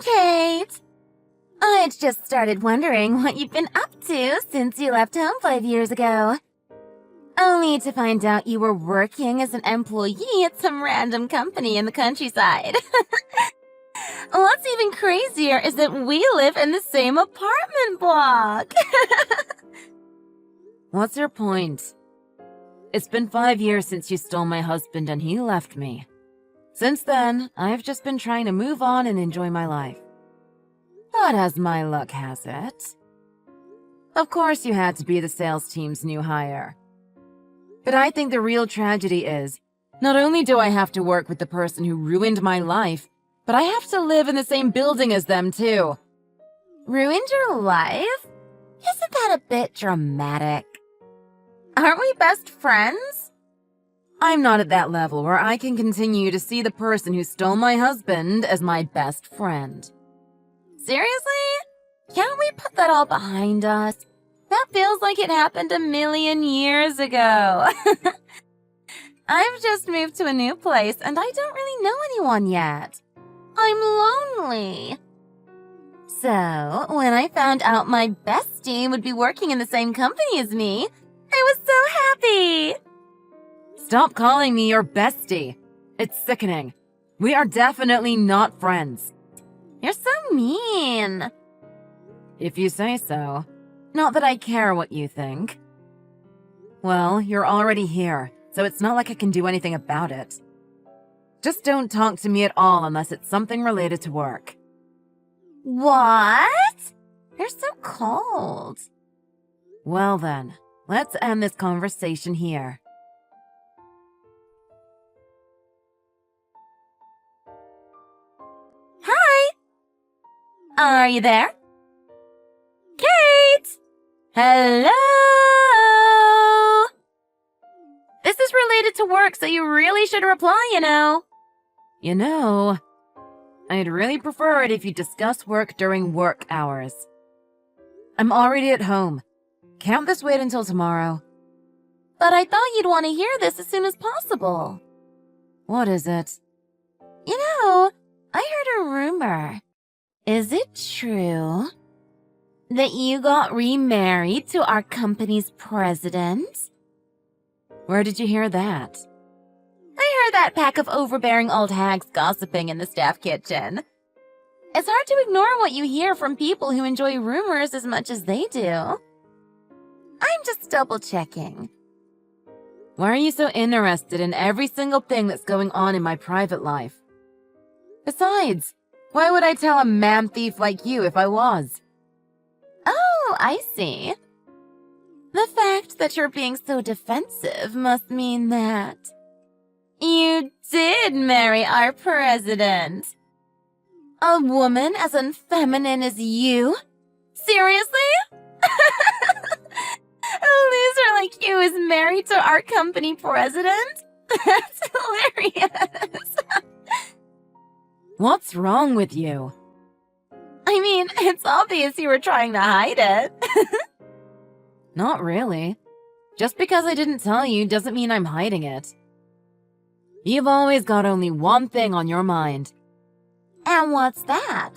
Kate! I'd just started wondering what you've been up to since you left home 5 years ago. Only to find out you were working as an employee at some random company in the countryside. What's even crazier is that we live in the same apartment block. What's your point? It's been 5 years since you stole my husband and he left me. Since then, I've just been trying to move on and enjoy my life. But as my luck has it, of course you had to be the sales team's new hire. But I think the real tragedy is, not only do I have to work with the person who ruined my life, but I have to live in the same building as them too. Ruined your life? Isn't that a bit dramatic? Aren't we best friends? I'm not at that level where I can continue to see the person who stole my husband as my best friend. Seriously? Can't we put that all behind us? That feels like it happened 1,000,000 years ago. I've just moved to a new place and I don't really know anyone yet. I'm lonely. So, when I found out my bestie would be working in the same company as me, I was so happy. Stop calling me your bestie. It's sickening. We are definitely not friends. You're so mean. If you say so. Not that I care what you think. Well, you're already here, so it's not like I can do anything about it. Just don't talk to me at all unless it's something related to work. What? You're so cold. Well then, let's end this conversation here. Hi! Are you there? Kate! Hello! This is related to work, so you really should reply, you know. You know, I'd really prefer it if you discuss work during work hours. I'm already at home. Can't this wait until tomorrow? But I thought you'd want to hear this as soon as possible. What is it? You know, I heard a rumor. Is it true that you got remarried to our company's president? Where did you hear that? I heard that pack of overbearing old hags gossiping in the staff kitchen. It's hard to ignore what you hear from people who enjoy rumors as much as they do. I'm just double-checking. Why are you so interested in every single thing that's going on in my private life? Besides, why would I tell a man thief like you if I was? Oh, I see. The fact that you're being so defensive must mean that you did marry our president. A woman as unfeminine as you? Seriously? A loser like you is married to our company president? That's hilarious. What's wrong with you? I mean, it's obvious you were trying to hide it. Not really. Just because I didn't tell you doesn't mean I'm hiding it. You've always got only one thing on your mind. And what's that?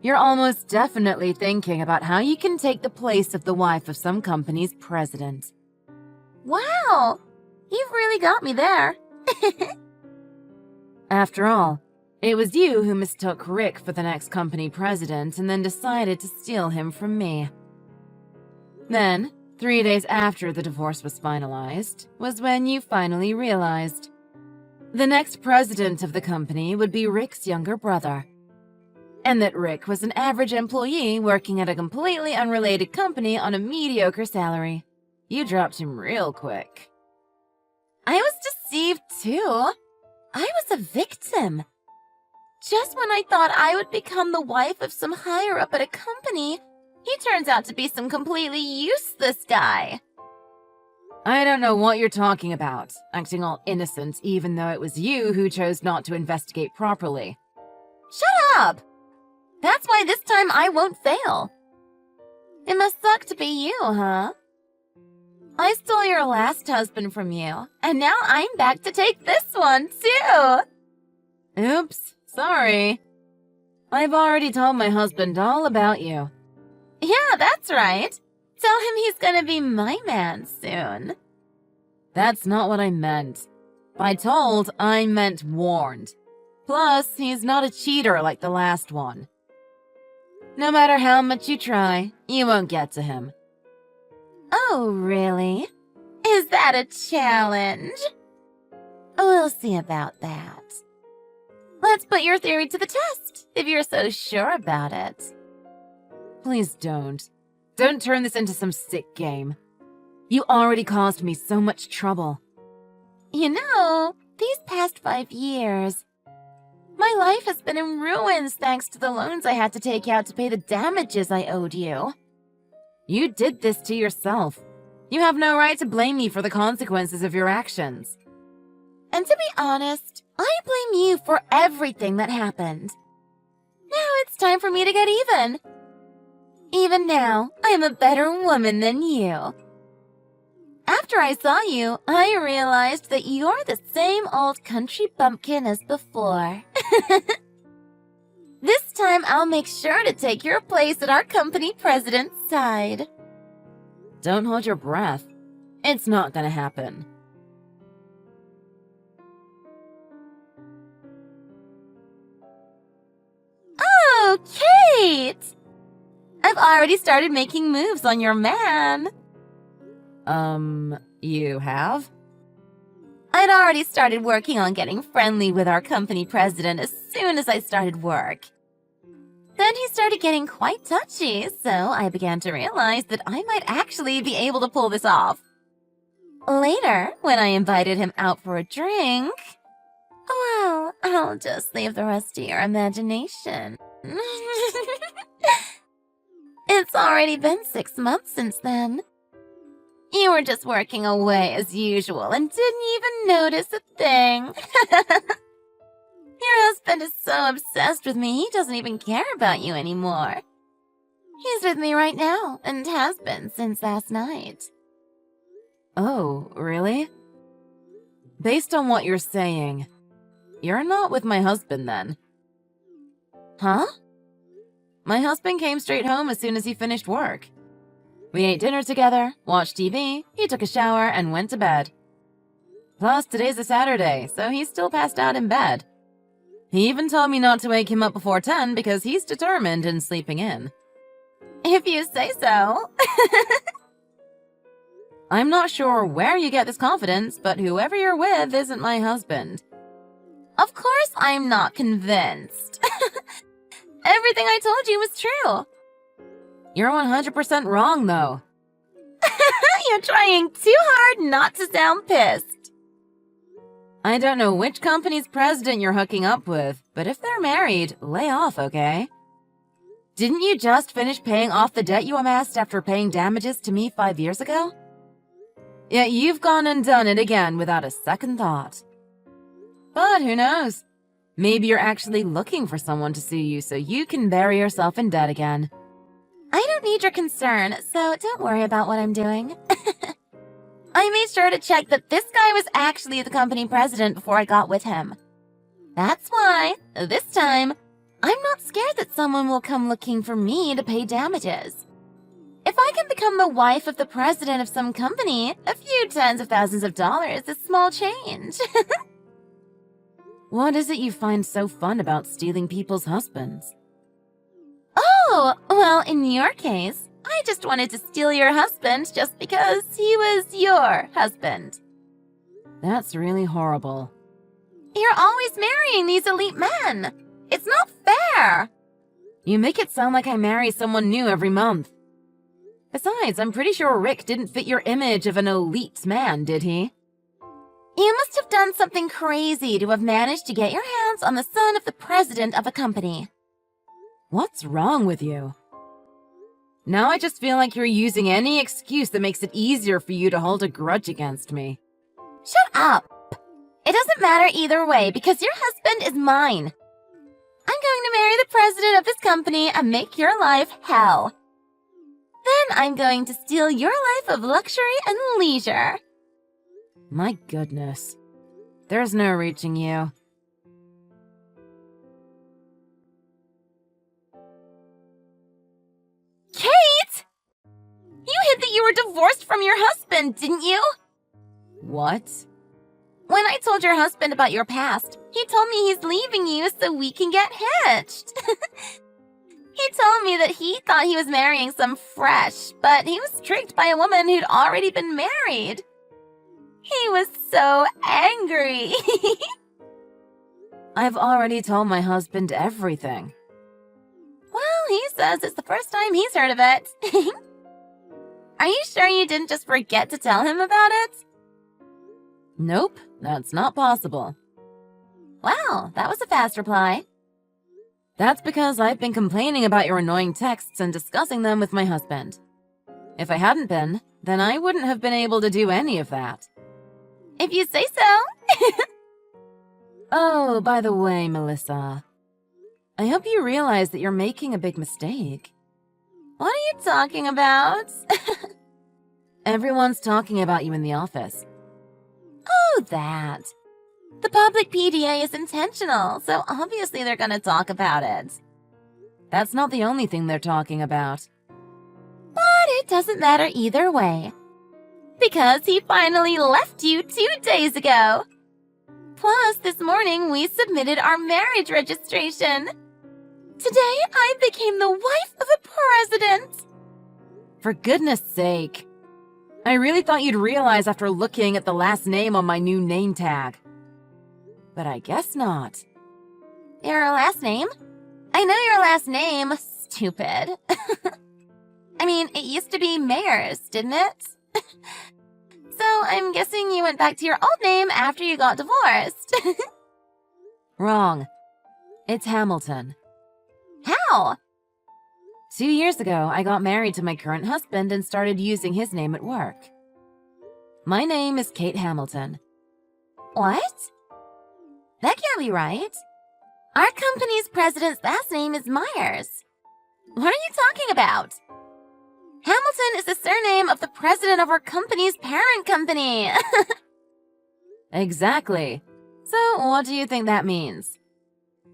You're almost definitely thinking about how you can take the place of the wife of some company's president. Wow, you've really got me there. After all, it was you who mistook Rick for the next company president and then decided to steal him from me. Then, 3 days after the divorce was finalized, was when you finally realized the next president of the company would be Rick's younger brother. And that Rick was an average employee working at a completely unrelated company on a mediocre salary. You dropped him real quick. I was deceived too. I was a victim. Just when I thought I would become the wife of some higher up at a company, he turns out to be some completely useless guy. I don't know what you're talking about, acting all innocent even though it was you who chose not to investigate properly. Shut up! That's why this time I won't fail. It must suck to be you, huh? I stole your last husband from you, and now I'm back to take this one, too. Oops, sorry. I've already told my husband all about you. Yeah, that's right. Tell him he's gonna be my man soon. That's not what I meant. By told, I meant warned. Plus, he's not a cheater like the last one. No matter how much you try, you won't get to him. Oh, really? Is that a challenge? We'll see about that. Let's put your theory to the test, if you're so sure about it. Please don't. Don't turn this into some sick game. You already caused me so much trouble. You know, these past 5 years, my life has been in ruins thanks to the loans I had to take out to pay the damages I owed you. You did this to yourself. You have no right to blame me for the consequences of your actions. And to be honest, I blame you for everything that happened. Now it's time for me to get even. Even now, I am a better woman than you. After I saw you, I realized that you're the same old country bumpkin as before. This time, I'll make sure to take your place at our company president's side. Don't hold your breath. It's not gonna happen. Oh, Kate! I've already started making moves on your man. You have? I'd already started working on getting friendly with our company president as soon as I started work. Then he started getting quite touchy, so I began to realize that I might actually be able to pull this off. Later, when I invited him out for a drink, well, I'll just leave the rest to your imagination. It's already been 6 months since then. You were just working away as usual and didn't even notice a thing. Your husband is so obsessed with me, he doesn't even care about you anymore. He's with me right now and has been since last night. Oh, really? Based on what you're saying, you're not with my husband then. Huh? My husband came straight home as soon as he finished work. We ate dinner together, watched TV, he took a shower, and went to bed. Plus, today's a Saturday, so he's still passed out in bed. He even told me not to wake him up before 10 because he's determined in sleeping in. If you say so. I'm not sure where you get this confidence, but whoever you're with isn't my husband. Of course I'm not convinced. Everything I told you was true. You're 100% wrong, though. You're trying too hard not to sound pissed. I don't know which company's president you're hooking up with, but if they're married, lay off, okay? Didn't you just finish paying off the debt you amassed after paying damages to me 5 years ago? Yet you've gone and done it again without a second thought. But who knows? Maybe you're actually looking for someone to sue you so you can bury yourself in debt again. I don't need your concern, so don't worry about what I'm doing. I made sure to check that this guy was actually the company president before I got with him. That's why, this time, I'm not scared that someone will come looking for me to pay damages. If I can become the wife of the president of some company, a few tens of thousands of dollars is small change. What is it you find so fun about stealing people's husbands? Oh, well, in your case, I just wanted to steal your husband just because he was your husband. That's really horrible. You're always marrying these elite men. It's not fair. You make it sound like I marry someone new every month. Besides, I'm pretty sure Rick didn't fit your image of an elite man, did he? You must have done something crazy to have managed to get your hands on the son of the president of a company. What's wrong with you? Now I just feel like you're using any excuse that makes it easier for you to hold a grudge against me. Shut up! It doesn't matter either way because your husband is mine. I'm going to marry the president of this company and make your life hell. Then I'm going to steal your life of luxury and leisure. My goodness. There's no reaching you. were divorced from your husband, didn't you? What? When I told your husband about your past, he told me he's leaving you so we can get hitched. He told me that he thought he was marrying some fresh, but he was tricked by a woman who'd already been married. He was so angry. I've already told my husband everything. Well, he says it's the first time he's heard of it. Are you sure you didn't just forget to tell him about it? Nope, that's not possible. Wow, that was a fast reply. That's because I've been complaining about your annoying texts and discussing them with my husband. If I hadn't been, then I wouldn't have been able to do any of that. If you say so. Oh, by the way, Melissa, I hope you realize that you're making a big mistake. What are you talking about? Everyone's talking about you in the office. Oh, that. The public PDA is intentional, so obviously they're gonna talk about it. That's not the only thing they're talking about. But it doesn't matter either way. Because he finally left you 2 days ago. Plus, this morning we submitted our marriage registration. Today, I became the wife of a president. For goodness sake. I really thought you'd realize after looking at the last name on my new name tag. But I guess not. Your last name? I know your last name, stupid. I mean, it used to be Mayers, didn't it? So I'm guessing you went back to your old name after you got divorced. Wrong. It's Hamilton. How? 2 years ago, I got married to my current husband and started using his name at work. My name is Kate Hamilton. What? That can't be right. Our company's president's last name is Myers. What are you talking about? Hamilton is the surname of the president of our company's parent company. Exactly. So what do you think that means?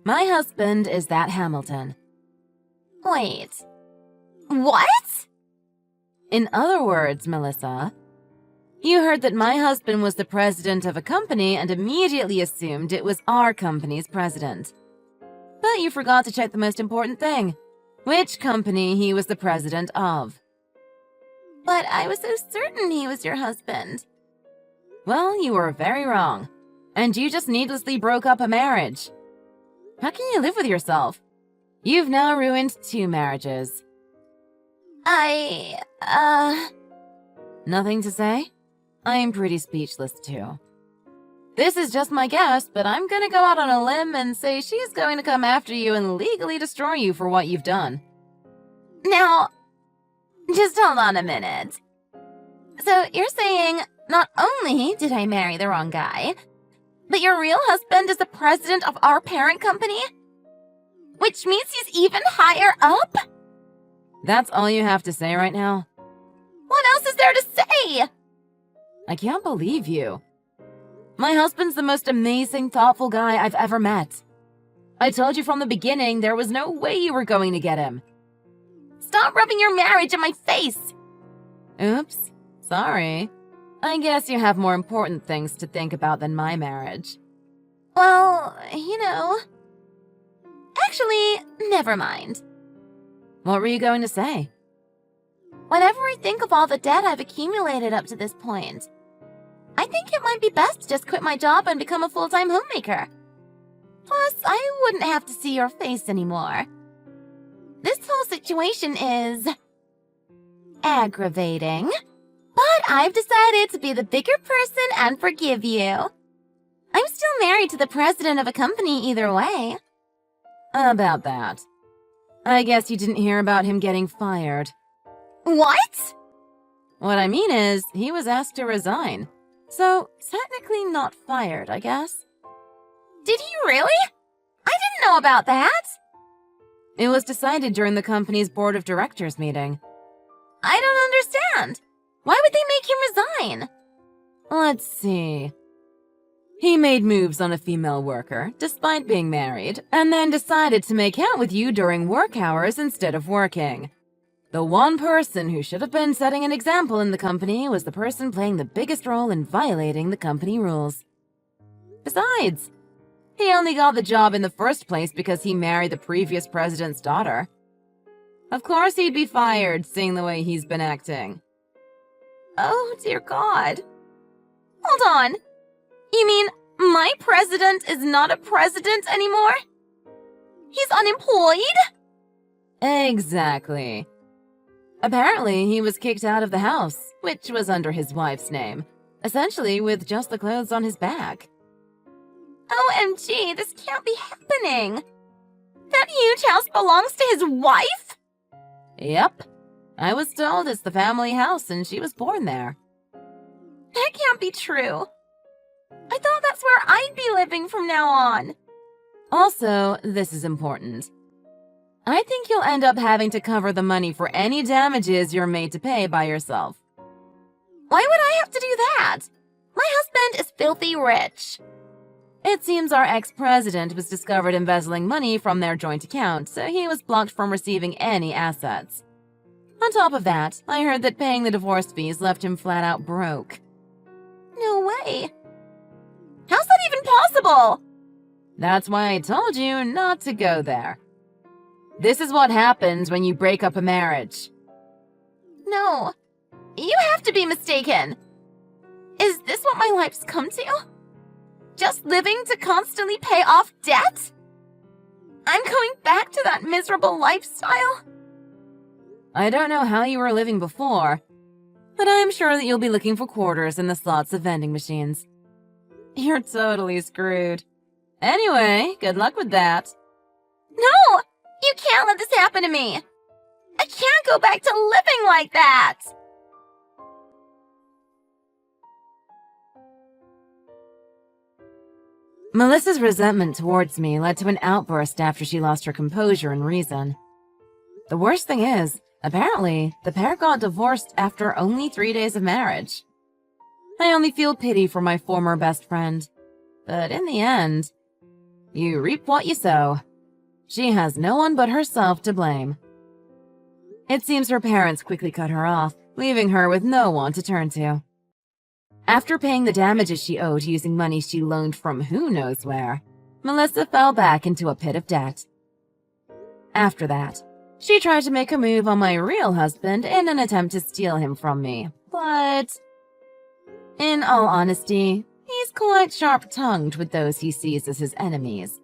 My husband is that Hamilton. Wait. What? In other words, Melissa, you heard that my husband was the president of a company and immediately assumed it was our company's president. But you forgot to check the most important thing. Which company he was the president of. But I was so certain he was your husband. Well, you were very wrong. And you just needlessly broke up a marriage. How can you live with yourself? You've now ruined 2 marriages. Nothing to say? I'm pretty speechless too. This is just my guess, but I'm gonna go out on a limb and say she's going to come after you and legally destroy you for what you've done. Now, just hold on a minute. So you're saying not only did I marry the wrong guy, but your real husband is the president of our parent company? Which means he's even higher up? That's all you have to say right now? What else is there to say? I can't believe you. My husband's the most amazing, thoughtful guy I've ever met. I told you from the beginning there was no way you were going to get him. Stop rubbing your marriage in my face! Oops, sorry. I guess you have more important things to think about than my marriage. Well, Actually, never mind. What were you going to say? Whenever I think of all the debt I've accumulated up to this point, I think it might be best to just quit my job and become a full-time homemaker. Plus, I wouldn't have to see your face anymore. This whole situation is aggravating, but I've decided to be the bigger person and forgive you. I'm still married to the president of a company either way. About that. I guess you didn't hear about him getting fired. What? What I mean is, he was asked to resign. So, technically not fired, I guess. Did he really? I didn't know about that. It was decided during the company's board of directors meeting. I don't understand. Why would they make him resign? Let's see. He made moves on a female worker, despite being married, and then decided to make out with you during work hours instead of working. The one person who should have been setting an example in the company was the person playing the biggest role in violating the company rules. Besides, he only got the job in the first place because he married the previous president's daughter. Of course he'd be fired, seeing the way he's been acting. Oh, dear God. Hold on. You mean my president is not a president anymore? He's unemployed? Exactly. Apparently, he was kicked out of the house, which was under his wife's name, essentially with just the clothes on his back. OMG, this can't be happening. That huge house belongs to his wife? Yep. I was told it's the family house and she was born there. That can't be true. I thought that's where I'd be living from now on. Also, this is important. I think you'll end up having to cover the money for any damages you're made to pay by yourself. Why would I have to do that? My husband is filthy rich. It seems our ex-president was discovered embezzling money from their joint account, so he was blocked from receiving any assets. On top of that, I heard that paying the divorce fees left him flat out broke. No way. How's that even possible? That's why I told you not to go there. This is what happens when you break up a marriage. No, you have to be mistaken. Is this what my life's come to? Just living to constantly pay off debt? I'm going back to that miserable lifestyle? I don't know how you were living before, but I'm sure that you'll be looking for quarters in the slots of vending machines. You're totally screwed. Anyway, good luck with that. No! You can't let this happen to me! I can't go back to living like that! Melissa's resentment towards me led to an outburst after she lost her composure and reason. The worst thing is, apparently, the pair got divorced after only 3 days of marriage. I only feel pity for my former best friend. But in the end, you reap what you sow. She has no one but herself to blame. It seems her parents quickly cut her off, leaving her with no one to turn to. After paying the damages she owed using money she loaned from who knows where, Melissa fell back into a pit of debt. After that, she tried to make a move on my real husband in an attempt to steal him from me, but in all honesty, he's quite sharp-tongued with those he sees as his enemies.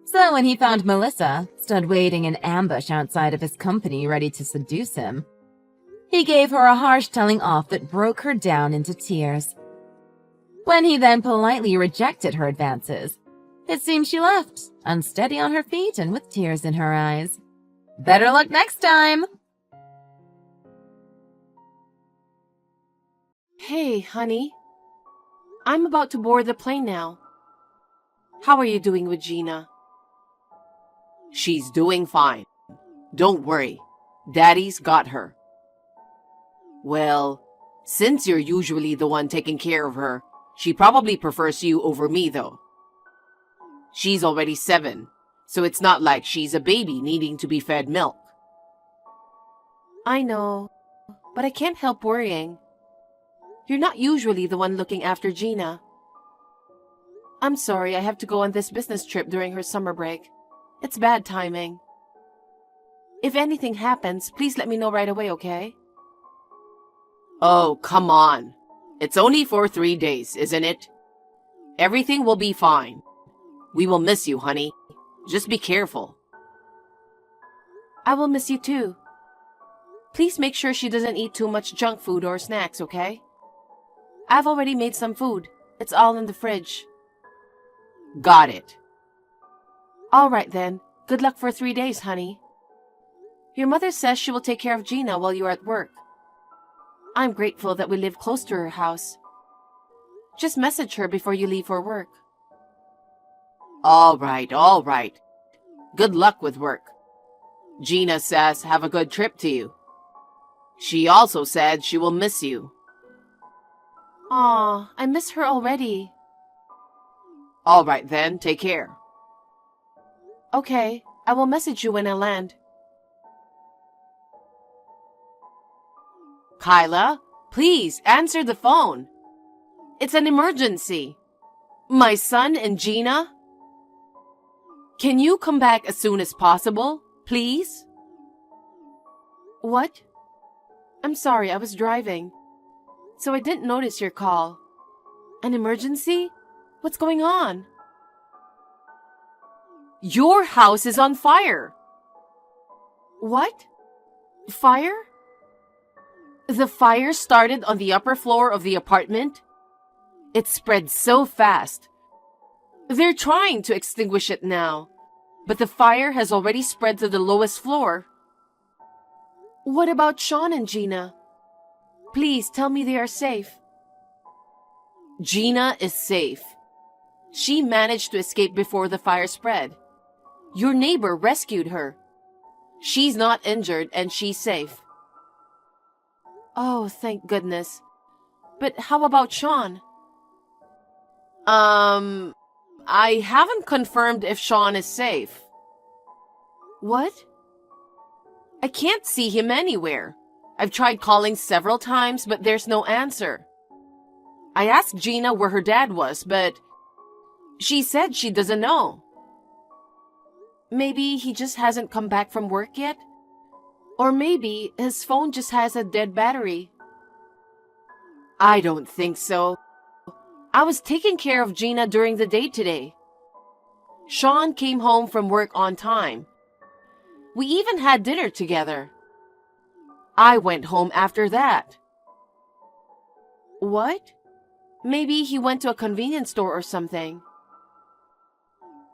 So when he found Melissa, stood waiting in ambush outside of his company ready to seduce him, he gave her a harsh telling off that broke her down into tears. When he then politely rejected her advances, it seems she left, unsteady on her feet and with tears in her eyes. Better luck next time! Hey, honey. I'm about to board the plane now. How are you doing with Gina? She's doing fine. Don't worry. Daddy's got her. Well, since you're usually the one taking care of her, she probably prefers you over me, though. She's already 7, so it's not like she's a baby needing to be fed milk. I know, but I can't help worrying. You're not usually the one looking after Gina. I'm sorry I have to go on this business trip during her summer break. It's bad timing. If anything happens, please let me know right away, okay? Oh, come on. It's only for 3 days, isn't it? Everything will be fine. We will miss you, honey. Just be careful. I will miss you too. Please make sure she doesn't eat too much junk food or snacks, okay? I've already made some food. It's all in the fridge. Got it. All right then. Good luck for 3 days, honey. Your mother says she will take care of Gina while you're at work. I'm grateful that we live close to her house. Just message her before you leave for work. All right, all right. Good luck with work. Gina says have a good trip to you. She also said she will miss you. Aw, I miss her already. All right then, take care. Okay, I will message you when I land. Kyla, please answer the phone. It's an emergency. My son and Gina? Can you come back as soon as possible, please? What? I'm sorry, I was driving. So I didn't notice your call. An emergency? What's going on? Your house is on fire. What? Fire? The fire started on the upper floor of the apartment. It spread so fast. They're trying to extinguish it now, but the fire has already spread to the lowest floor. What about Sean and Gina? Please tell me they are safe. Gina is safe. She managed to escape before the fire spread. Your neighbor rescued her. She's not injured and she's safe. Oh, thank goodness. But how about Sean? I haven't confirmed if Sean is safe. What? I can't see him anywhere. I've tried calling several times, but there's no answer. I asked Gina where her dad was, but she said she doesn't know. Maybe he just hasn't come back from work yet? Or maybe his phone just has a dead battery. I don't think so. I was taking care of Gina during the day today. Sean came home from work on time. We even had dinner together. I went home after that. What? Maybe he went to a convenience store or something.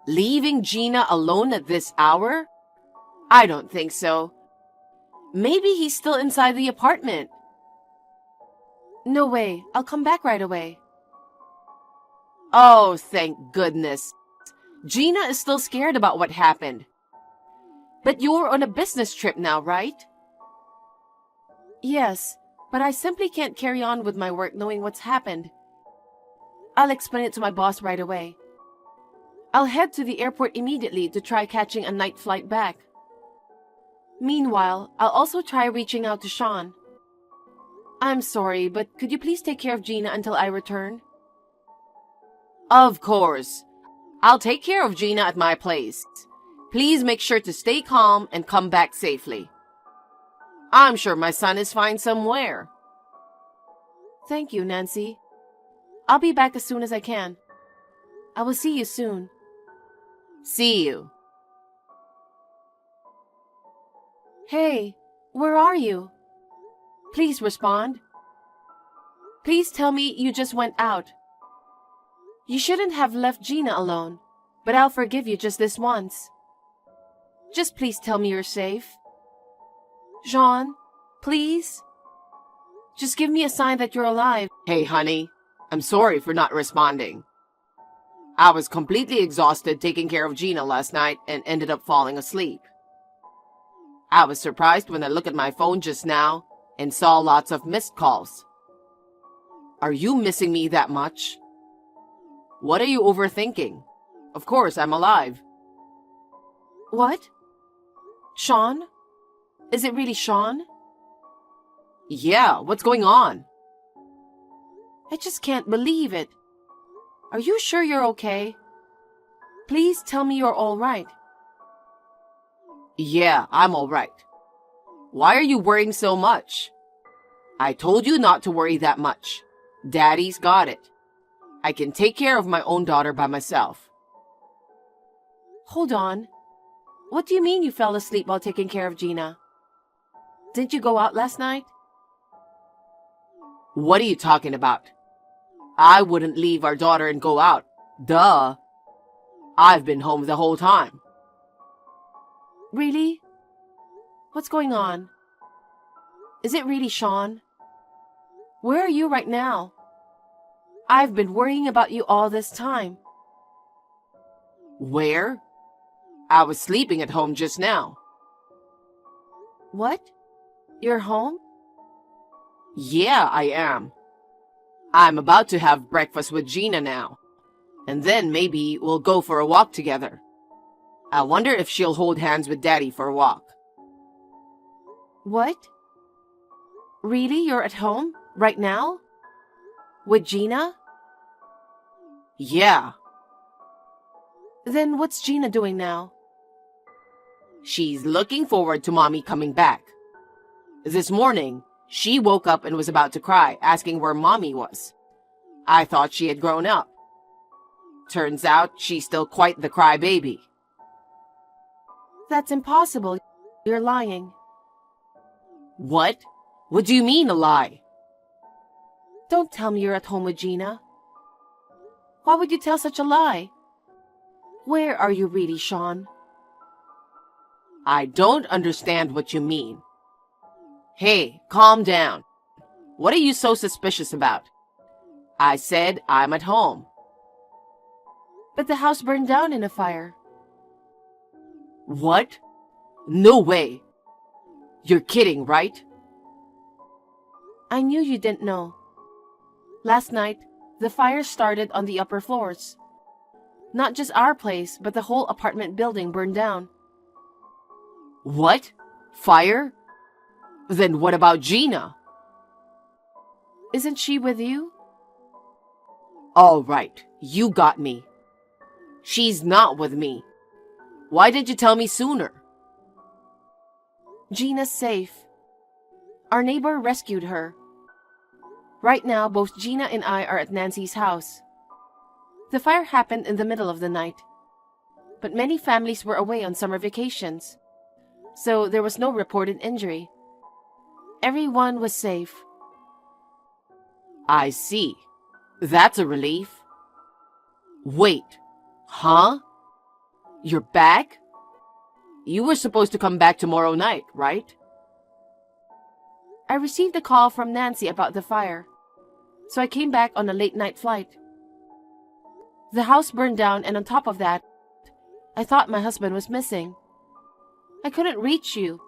Leaving Gina alone at this hour? I don't think so. Maybe he's still inside the apartment. No way. I'll come back right away. Oh, thank goodness. Gina is still scared about what happened. But you're on a business trip now, right? Yes, but I simply can't carry on with my work knowing what's happened. I'll explain it to my boss right away. I'll head to the airport immediately to try catching a night flight back. Meanwhile, I'll also try reaching out to Sean. I'm sorry, but could you please take care of Gina until I return? Of course. I'll take care of Gina at my place. Please make sure to stay calm and come back safely. I'm sure my son is fine somewhere. Thank you, Nancy. I'll be back as soon as I can. I will see you soon. See you. Hey, where are you? Please respond. Please tell me you just went out. You shouldn't have left Gina alone, but I'll forgive you just this once. Just please tell me you're safe. Jean, please? Just give me a sign that you're alive. Hey, honey. I'm sorry for not responding. I was completely exhausted taking care of Gina last night and ended up falling asleep. I was surprised when I looked at my phone just now and saw lots of missed calls. Are you missing me that much? What are you overthinking? Of course, I'm alive. What? Sean? Is it really Sean? Yeah, what's going on? I just can't believe it. Are you sure you're okay? Please tell me you're all right. Yeah, I'm all right. Why are you worrying so much? I told you not to worry that much. Daddy's got it. I can take care of my own daughter by myself. Hold on. What do you mean you fell asleep while taking care of Gina? Didn't you go out last night? What are you talking about? I wouldn't leave our daughter and go out. Duh. I've been home the whole time. Really? What's going on? Is it really Sean? Where are you right now? I've been worrying about you all this time. Where? I was sleeping at home just now. What? You're home? Yeah, I am. I'm about to have breakfast with Gina now. And then maybe we'll go for a walk together. I wonder if she'll hold hands with Daddy for a walk. What? Really? You're at home? Right now? With Gina? Yeah. Then what's Gina doing now? She's looking forward to Mommy coming back. This morning, she woke up and was about to cry, asking where Mommy was. I thought she had grown up. Turns out she's still quite the crybaby. That's impossible. You're lying. What? What do you mean a lie? Don't tell me you're at home with Gina. Why would you tell such a lie? Where are you really, Sean? I don't understand what you mean. Hey, calm down. What are you so suspicious about? I said I'm at home. But the house burned down in a fire. What? No way. You're kidding, right? I knew you didn't know. Last night, the fire started on the upper floors. Not just our place, but the whole apartment building burned down. What? Fire? Then what about Gina? Isn't she with you? All right, you got me. She's not with me. Why did you tell me sooner? Gina's safe. Our neighbor rescued her. Right now, both Gina and I are at Nancy's house. The fire happened in the middle of the night, but many families were away on summer vacations, so there was no reported injury. Everyone was safe. I see. That's a relief. Wait. Huh? You're back? You were supposed to come back tomorrow night, right? I received a call from Nancy about the fire, so I came back on a late-night flight. The house burned down, and on top of that, I thought my husband was missing. I couldn't reach you,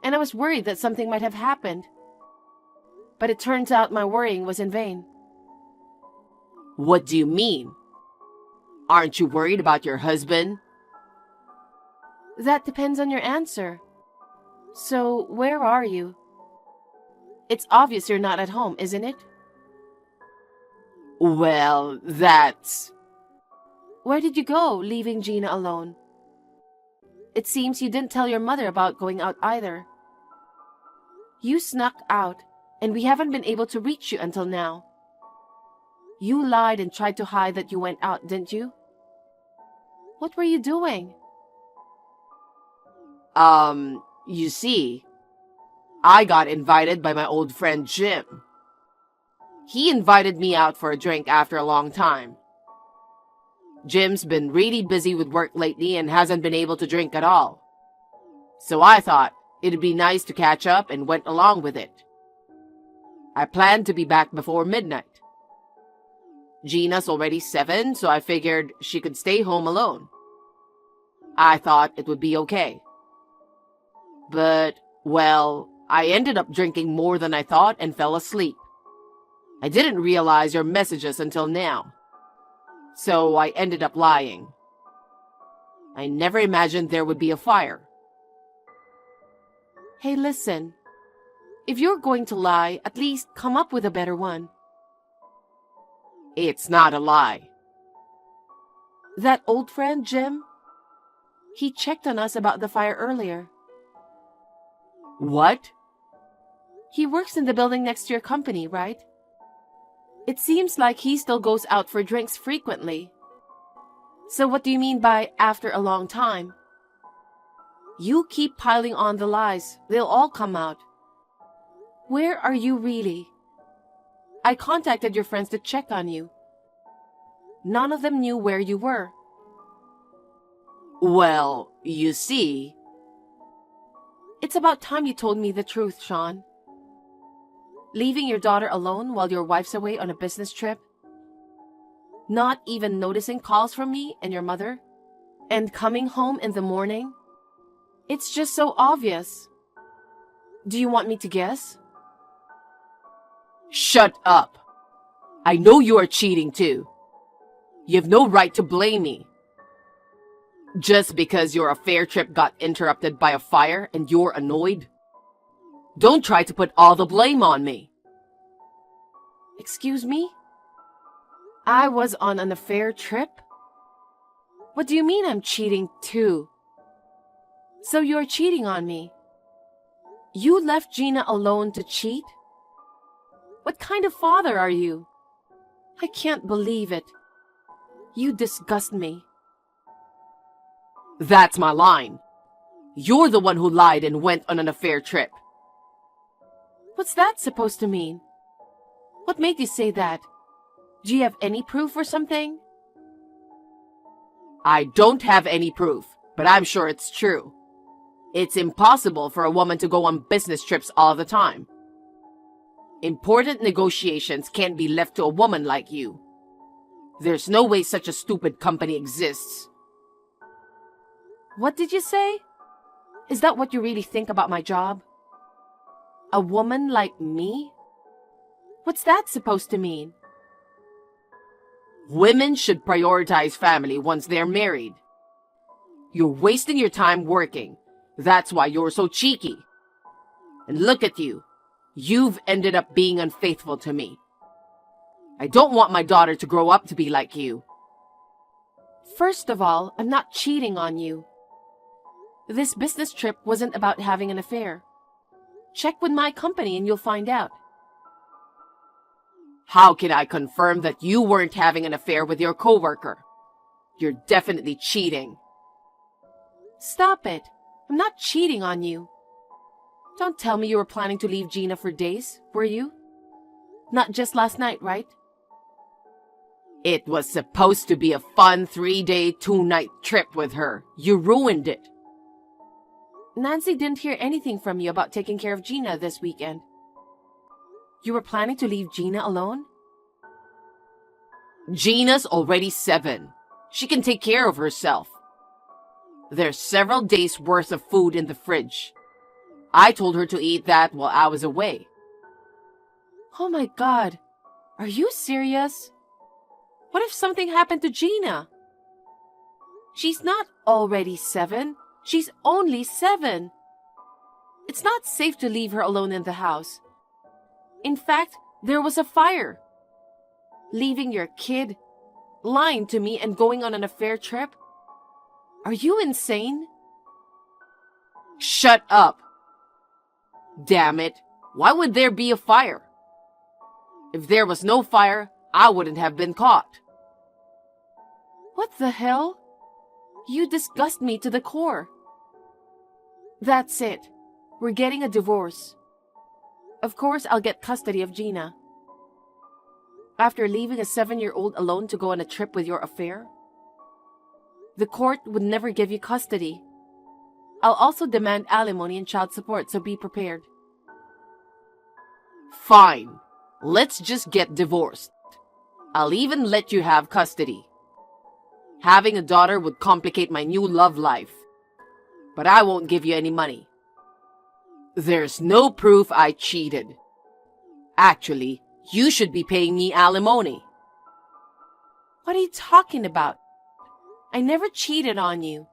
and I was worried that something might have happened. But it turns out my worrying was in vain. What do you mean? Aren't you worried about your husband? That depends on your answer. So, where are you? It's obvious you're not at home, isn't it? Well, that's... Where did you go, leaving Gina alone? It seems you didn't tell your mother about going out either. You snuck out, and we haven't been able to reach you until now. You lied and tried to hide that you went out, didn't you? What were you doing? You see, I got invited by my old friend Jim. He invited me out for a drink after a long time. Jim's been really busy with work lately and hasn't been able to drink at all. So I thought it'd be nice to catch up and went along with it. I planned to be back before midnight. Gina's already 7, so I figured she could stay home alone. I thought it would be okay. But, well, I ended up drinking more than I thought and fell asleep. I didn't realize your messages until now. So I ended up lying. I never imagined there would be a fire. Hey, listen. If you're going to lie, at least come up with a better one. It's not a lie. That old friend, Jim? He checked on us about the fire earlier. What? He works in the building next to your company, right? It seems like he still goes out for drinks frequently. So what do you mean by after a long time? You keep piling on the lies. They'll all come out. Where are you really? I contacted your friends to check on you. None of them knew where you were. Well, you see... It's about time you told me the truth, Sean. Leaving your daughter alone while your wife's away on a business trip? Not even noticing calls from me and your mother? And coming home in the morning? It's just so obvious. Do you want me to guess? Shut up! I know you are cheating too. You have no right to blame me. Just because your affair trip got interrupted by a fire and you're annoyed? Don't try to put all the blame on me. Excuse me? I was on an affair trip? What do you mean I'm cheating too? So you're cheating on me? You left Gina alone to cheat? What kind of father are you? I can't believe it. You disgust me. That's my line. You're the one who lied and went on an affair trip. What's that supposed to mean? What made you say that? Do you have any proof or something? I don't have any proof, but I'm sure it's true. It's impossible for a woman to go on business trips all the time. Important negotiations can't be left to a woman like you. There's no way such a stupid company exists. What did you say? Is that what you really think about my job? A woman like me? What's that supposed to mean? Women should prioritize family once they're married. You're wasting your time working. That's why you're so cheeky. And look at you. You've ended up being unfaithful to me. I don't want my daughter to grow up to be like you. First of all, I'm not cheating on you. This business trip wasn't about having an affair. Check with my company and you'll find out. How can I confirm that you weren't having an affair with your coworker? You're definitely cheating. Stop it. I'm not cheating on you. Don't tell me you were planning to leave Gina for days, were you? Not just last night, right? It was supposed to be a fun 3-day, 2-night trip with her. You ruined it. Nancy didn't hear anything from you about taking care of Gina this weekend. You were planning to leave Gina alone? Gina's already 7. She can take care of herself. There's several days' worth of food in the fridge. I told her to eat that while I was away. Oh my God. Are you serious? What if something happened to Gina? She's not already 7. She's only 7. It's not safe to leave her alone in the house. In fact, there was a fire. Leaving your kid, lying to me, and going on an affair trip? Are you insane? Shut up. Damn it. Why would there be a fire? If there was no fire, I wouldn't have been caught. What the hell? You disgust me to the core. That's it. We're getting a divorce. Of course, I'll get custody of Gina. After leaving a 7-year-old alone to go on a trip with your affair? The court would never give you custody. I'll also demand alimony and child support, so be prepared. Fine. Let's just get divorced. I'll even let you have custody. Having a daughter would complicate my new love life. But I won't give you any money. There's no proof I cheated. Actually, you should be paying me alimony. What are you talking about? I never cheated on you.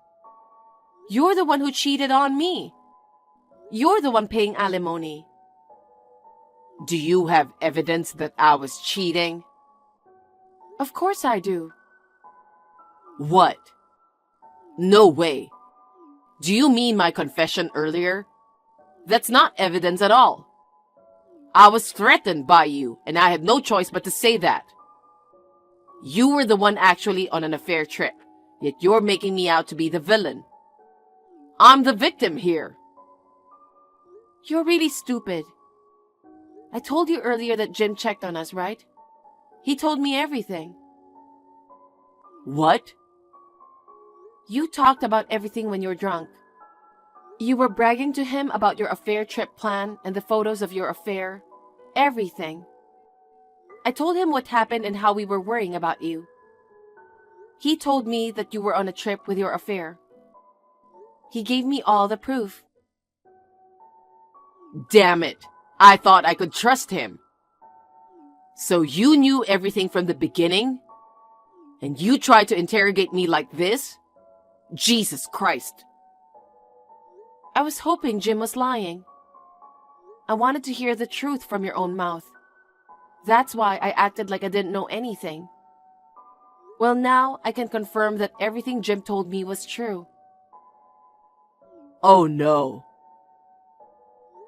You're the one who cheated on me. You're the one paying alimony. Do you have evidence that I was cheating? Of course I do. What? No way. Do you mean my confession earlier? That's not evidence at all. I was threatened by you, and I had no choice but to say that. You were the one actually on an affair trip, yet you're making me out to be the villain. I'm the victim here. You're really stupid. I told you earlier that Jim checked on us, right? He told me everything. What? You talked about everything when you're drunk. You were bragging to him about your affair trip plan and the photos of your affair. Everything. I told him what happened and how we were worrying about you. He told me that you were on a trip with your affair. He gave me all the proof. Damn it. I thought I could trust him. So you knew everything from the beginning? And you tried to interrogate me like this? Jesus Christ. I was hoping Jim was lying. I wanted to hear the truth from your own mouth. That's why I acted like I didn't know anything. Well, now I can confirm that everything Jim told me was true. Oh no.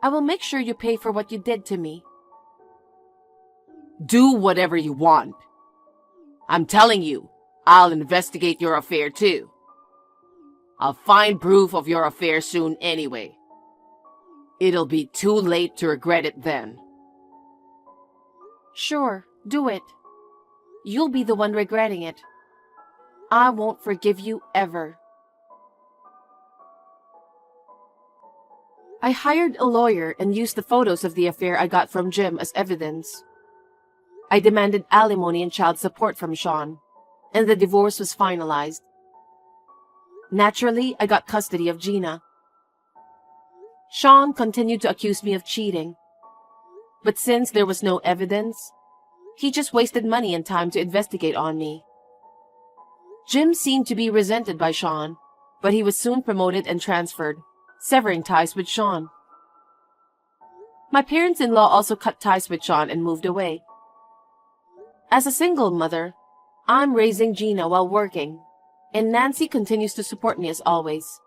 I will make sure you pay for what you did to me. Do whatever you want. I'm telling you, I'll investigate your affair too. I'll find proof of your affair soon anyway. It'll be too late to regret it then. Sure, do it. You'll be the one regretting it. I won't forgive you ever. I hired a lawyer and used the photos of the affair I got from Jim as evidence. I demanded alimony and child support from Sean, and the divorce was finalized. Naturally, I got custody of Gina. Sean continued to accuse me of cheating. But since there was no evidence, he just wasted money and time to investigate on me. Jim seemed to be resented by Sean, but he was soon promoted and transferred, severing ties with Sean. My parents-in-law also cut ties with Sean and moved away. As a single mother, I'm raising Gina while working, and Nancy continues to support me as always.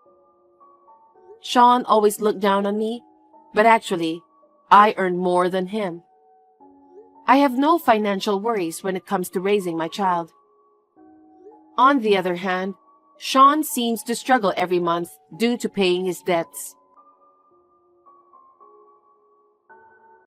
Sean always looked down on me, but actually, I earned more than him. I have no financial worries when it comes to raising my child. On the other hand, Sean seems to struggle every month due to paying his debts.